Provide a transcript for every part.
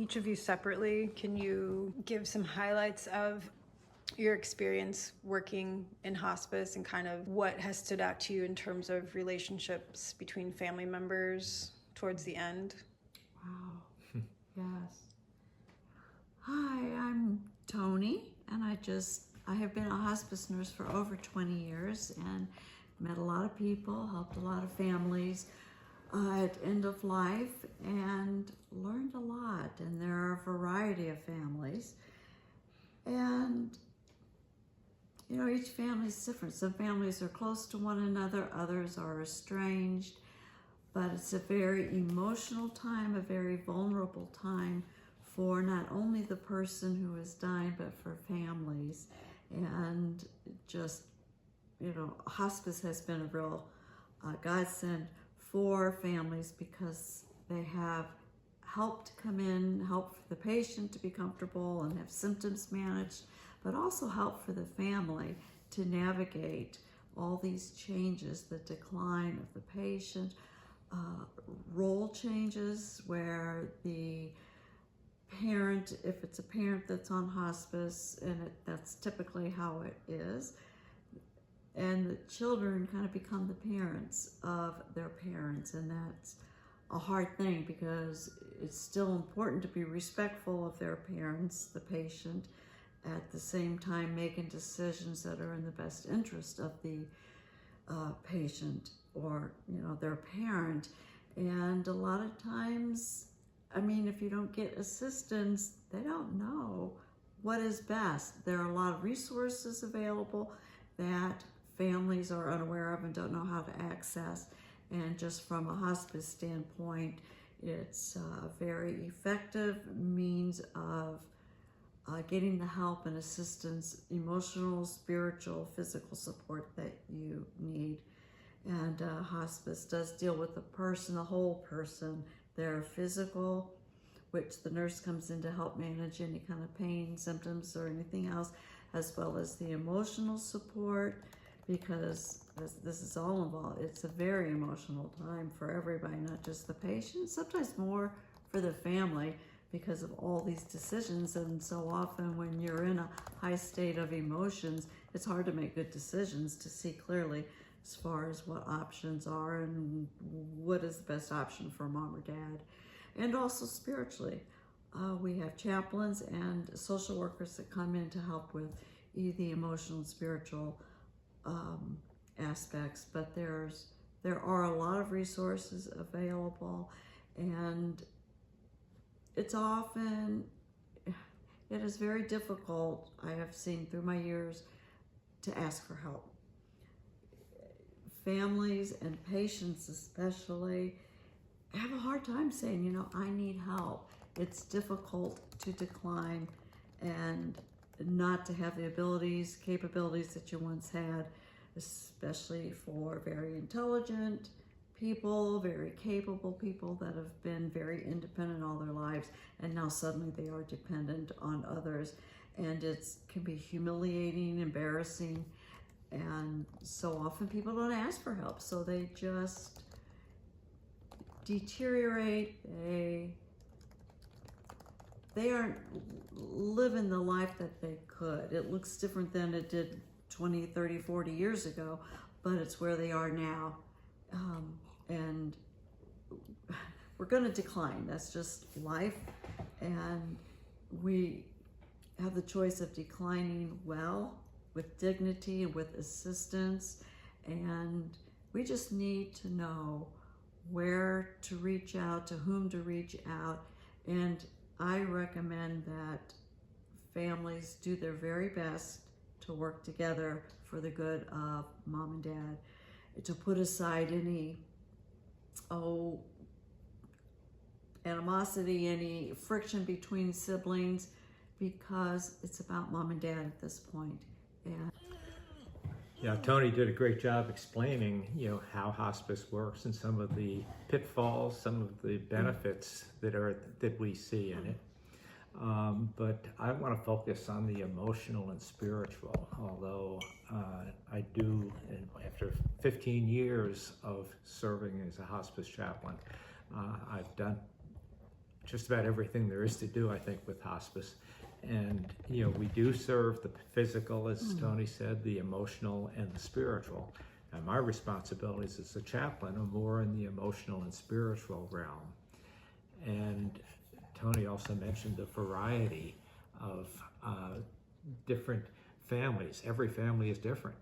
each of you separately, can you give some highlights of your experience working in hospice and kind of what has stood out to you in terms of relationships between family members towards the end? Wow. Yes. Hi, I'm Tony, and I have been a hospice nurse for over 20 years and met a lot of people, helped a lot of families at end of life, and learned a lot. And there are a variety of families. And you know, each family is different. Some families are close to one another, others are estranged, but it's a very emotional time, a very vulnerable time for not only the person who is dying, but for families. And just, you know, hospice has been a real godsend for families because they have help to come in, help for the patient to be comfortable and have symptoms managed, but also help for the family to navigate all these changes, the decline of the patient, role changes where the parent, if it's a parent that's on hospice, and that's typically how it is, and the children kind of become the parents of their parents, and that's a hard thing because it's still important to be respectful of their parents, the patient, at the same time making decisions that are in the best interest of the patient or, you know, their parent. And a lot of times, I mean, if you don't get assistance, they don't know what is best. There are a lot of resources available that families are unaware of and don't know how to access. And just from a hospice standpoint, it's a very effective means of getting the help and assistance, emotional, spiritual, physical support that you need. And hospice does deal with the person, the whole person, their physical, which the nurse comes in to help manage any kind of pain, symptoms, or anything else, as well as the emotional support, because this is all involved. It's a very emotional time for everybody, not just the patient, sometimes more for the family because of all these decisions. And so often when you're in a high state of emotions, it's hard to make good decisions, to see clearly as far as what options are and what is the best option for mom or dad. And also spiritually, we have chaplains and social workers that come in to help with the emotional and spiritual aspects, but there are a lot of resources available, and it is very difficult, I have seen through my years, to ask for help. Families and patients especially have a hard time saying, you know, I need help. It's difficult to decline and not to have the abilities, capabilities that you once had, especially for very intelligent people, very capable people that have been very independent all their lives, and now suddenly they are dependent on others. And it can be humiliating, embarrassing, and so often people don't ask for help, so they just deteriorate. They aren't living the life that they could. It looks different than it did 20, 30, 40 years ago, but it's where they are now. And we're going to decline. That's just life. And we have the choice of declining well, with dignity and with assistance. And we just need to know where to reach out, to whom to reach out. And I recommend that families do their very best to work together for the good of mom and dad, to put aside any animosity, any friction between siblings, because it's about mom and dad at this point. And yeah, Tony did a great job explaining, you know, how hospice works and some of the pitfalls, some of the benefits that we see in it. But I want to focus on the emotional and spiritual, although I do, after 15 years of serving as a hospice chaplain, I've done just about everything there is to do, I think, with hospice. And, we do serve the physical, as Tony said, the emotional and the spiritual. And my responsibilities as a chaplain are more in the emotional and spiritual realm. And Tony also mentioned the variety of different families. Every family is different.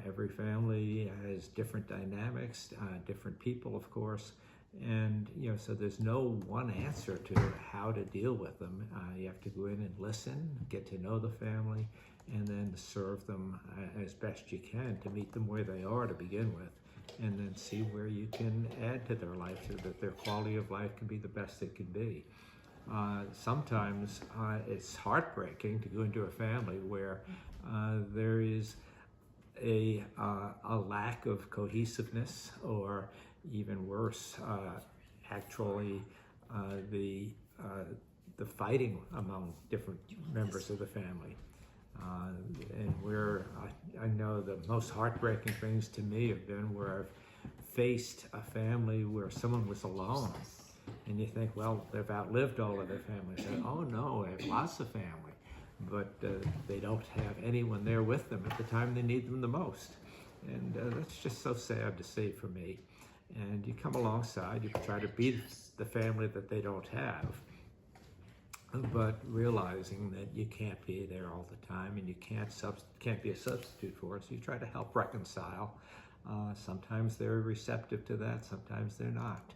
Every family has different dynamics, different people, of course. And, so there's no one answer to how to deal with them. You have to go in and listen, get to know the family, and then serve them as best you can to meet them where they are to begin with, and then see where you can add to their life so that their quality of life can be the best it can be. Sometimes it's heartbreaking to go into a family where there is a lack of cohesiveness, or even worse, actually the fighting among different members of the family. And where I know the most heartbreaking things to me have been where I've faced a family where someone was alone, and you think, well, they've outlived all of their family. So, oh no, they have lots of family, but they don't have anyone there with them at the time they need them the most. And that's just so sad to see for me. And you come alongside, you try to be the family that they don't have, but realizing that you can't be there all the time, and you can't be a substitute for it, so you try to help reconcile. Sometimes they're receptive to that, sometimes they're not.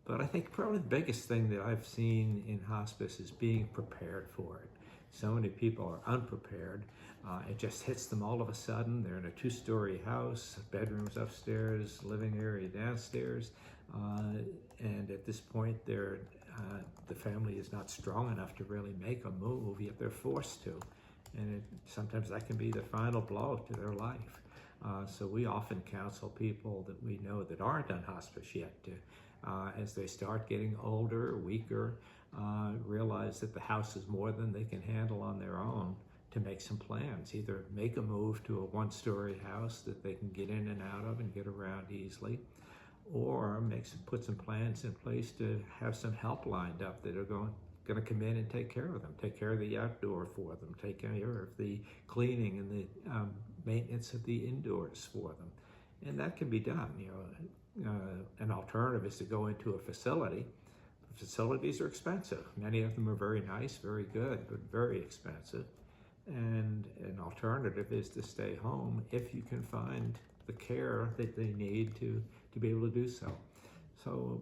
But I think probably the biggest thing that I've seen in hospice is being prepared for it. So many people are unprepared. It just hits them all of a sudden. They're in a 2-story house, bedrooms upstairs, living area downstairs, and at this point the family is not strong enough to really make a move, yet they're forced to. And sometimes that can be the final blow to their life. So we often counsel people that we know that aren't on hospice yet to, as they start getting older, weaker, realize that the house is more than they can handle on their own, to make some plans. Either make a move to a 1-story house that they can get in and out of and get around easily, or put some plans in place to have some help lined up that are going to come in and take care of them, take care of the outdoor for them, take care of the cleaning and the maintenance of the indoors for them. And that can be done. An alternative is to go into a facility. Facilities are expensive. Many of them are very nice, very good, but very expensive. And an alternative is to stay home if you can find the care that they need to be able to do so. So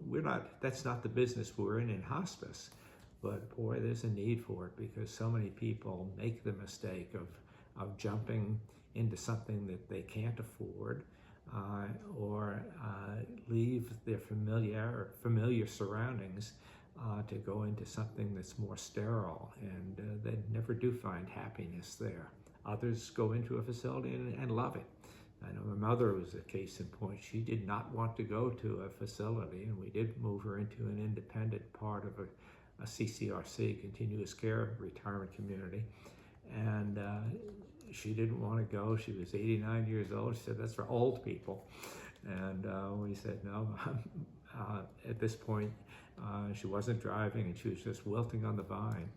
that's not the business we're in hospice, but boy, there's a need for it, because so many people make the mistake of jumping into something that they can't afford, or leave their familiar surroundings to go into something that's more sterile, and they never do find happiness there. Others go into a facility and love it. I know my mother was a case in point. She did not want to go to a facility, and we did move her into an independent part of a CCRC, Continuous Care Retirement Community, and she didn't want to go. She was 89 years old. She said, that's for old people. And we said, no. At this point, she wasn't driving, and she was just wilting on the vine.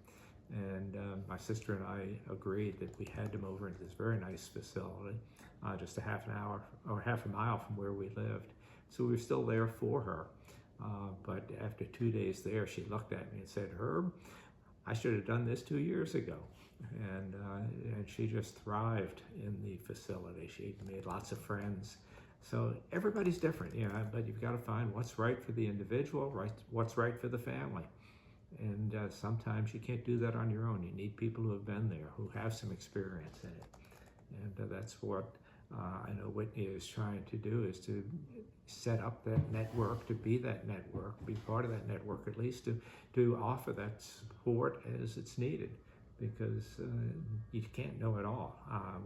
And my sister and I agreed that we had to move her into this very nice facility, just a half a mile from where we lived. So we were still there for her. But after 2 days there, she looked at me and said, Herb, I should have done this 2 years ago. And she just thrived in the facility. She made lots of friends. So everybody's different, but you've got to find what's right for the individual, what's right for the family. And sometimes you can't do that on your own. You need people who have been there, who have some experience in it. And that's what I know Whitney is trying to do, is to set up that network, to be that network, be part of that network, at least to offer that support as it's needed. Because you can't know it all.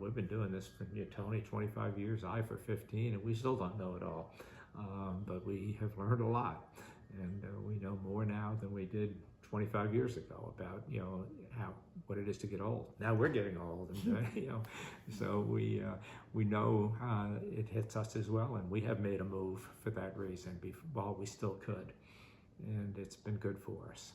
We've been doing this for Tony 25 years, I for 15, and we still don't know it all. But we have learned a lot, and we know more now than we did 25 years ago about what it is to get old. Now we're getting old, and so we know it hits us as well, and we have made a move for that reason while we still could. and it's been good for us.